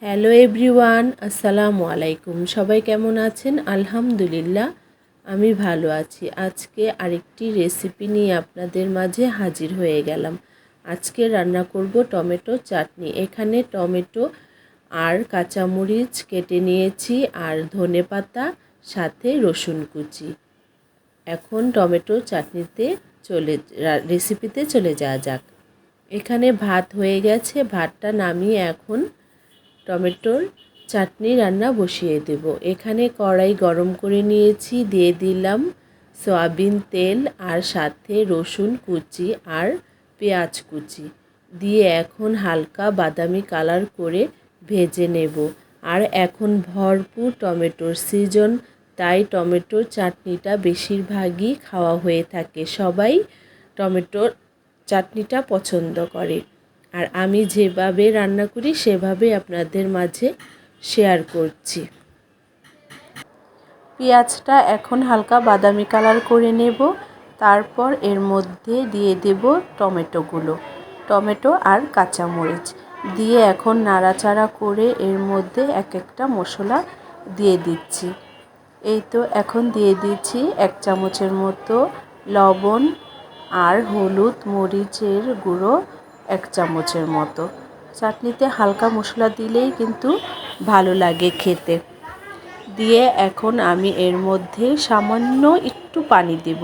Hello everyone, আসসালামু আলাইকুম। সবাই কেমন আছেন? আলহামদুলিল্লাহ আমি ভালো আছি। আজকে আরেকটি রেসিপি নিয়ে আপনাদের মাঝে হাজির হয়ে গেলাম। আজকে রান্না করব টমেটো চাটনি। এখানে টমেটো আর কাঁচামরিচ কেটে নিয়েছি আর ধনেপাতা সাথে রসুন কুচি। এখন টমেটো চাটনিতে রেসিপিতে চলে যাওয়া যাক। এখানে ভাত হয়ে গেছে, ভাতটা নামিয়ে এখন টমেটোর চাটনি রান্না বসিয়ে দেব। এখানে কড়াই গরম করে নিয়েছি, দিয়ে দিলাম সয়াবিন তেল আর সাথে রসুন কুচি আর পেঁয়াজ কুচি দিয়ে এখন হালকা বাদামি কালার করে ভেজে নেব। আর এখন ভরপুর টমেটোর সিজন, তাই টমেটোর চাটনিটা বেশিরভাগই খাওয়া হয়ে থাকে। সবাই টমেটোর চাটনিটা পছন্দ করে, আর আমি যেভাবে রান্না করি সেভাবে আপনাদের মাঝে শেয়ার করছি। পেঁয়াজটা এখন হালকা বাদামি কালার করে নেব। তারপর এর মধ্যে দিয়ে দেব টমেটো আর কাঁচামরিচ দিয়ে এখন নাড়াচাড়া করে এর মধ্যে এক একটা মশলা দিয়ে দিচ্ছি। এই তো এখন দিয়ে দিচ্ছি 1 চামচের মতো লবণ আর হলুদ মরিচের গুঁড়ো 1 চামচের মতো। চাটনিতে হালকা মশলা দিলেই কিন্তু ভালো লাগে খেতে। দিয়ে এখন আমি এর মধ্যে সামান্য একটু পানি দেব।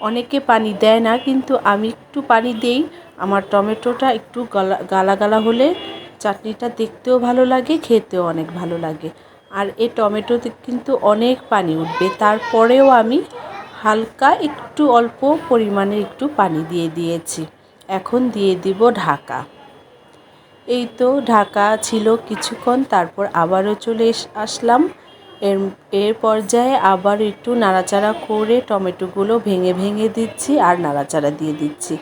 অনেকে পানি দেয় না, কিন্তু আমি একটু পানি দেই। আমার টমেটোটা একটু গালা গালা হলে চাটনিটা দেখতেও ভালো লাগে, খেতেও অনেক ভালো লাগে। আর এই টমেটোতে কিন্তু অনেক পানি উঠবে, তারপরেও আমি হালকা একটু অল্প পরিমাণে একটু পানি দিয়ে দিয়েছি। এখন দিয়ে দিব ঢাকা। এই তো ঢাকা ছিল কিছুক্ষণ, তারপর আবারও চলে আসলাম। এর পর্যায়ে আবার একটু নাড়াচাড়া করে টমেটোগুলো ভেঙে ভেঙে দিচ্ছি আর নাড়াচাড়া দিয়ে দিচ্ছি।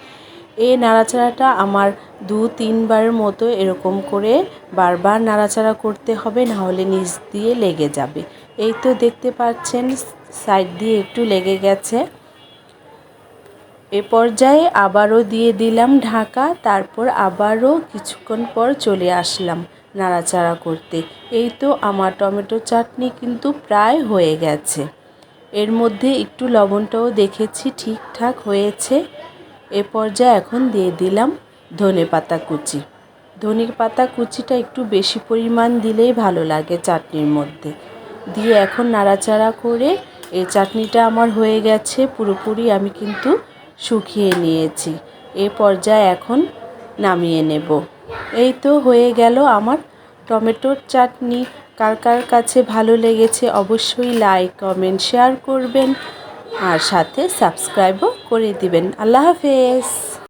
এই নাড়াচাড়াটা আমার 2-3 বারের মতো এরকম করে বারবার নাড়াচাড়া করতে হবে, নাহলে নিচ দিয়ে লেগে যাবে। এই তো দেখতে পাচ্ছেন সাইড দিয়ে একটু লেগে গেছে। এ পর্যায়ে আবারও দিয়ে দিলাম ঢাকা। তারপর আবারও কিছুক্ষণ পর চলে আসলাম নাড়াচাড়া করতে। এই তো আমার টমেটো চাটনি কিন্তু প্রায় হয়ে গেছে। এর মধ্যে একটু লবণটাও দেখেছি ঠিকঠাক হয়েছে। এ পর্যায়ে এখন দিয়ে দিলাম ধনেপাতা কুচি। ধনেপাতা কুচিটা একটু বেশি পরিমাণ দিলেই ভালো লাগে চাটনির মধ্যে। দিয়ে এখন নাড়াচাড়া করে এই চাটনিটা আমার হয়ে গেছে পুরোপুরি, আমি কিন্তু শুকিয়ে নিয়েছি। এ পর্যায়ে এখন নামিয়ে নেব। এই তো হয়ে গেল আমার টমেটোর চাটনি। কার কার কাছে ভালো লেগেছে অবশ্যই লাইক কমেন্ট শেয়ার করবেন আর সাথে সাবস্ক্রাইবও করে দিবেন। আল্লাহ হাফেজ।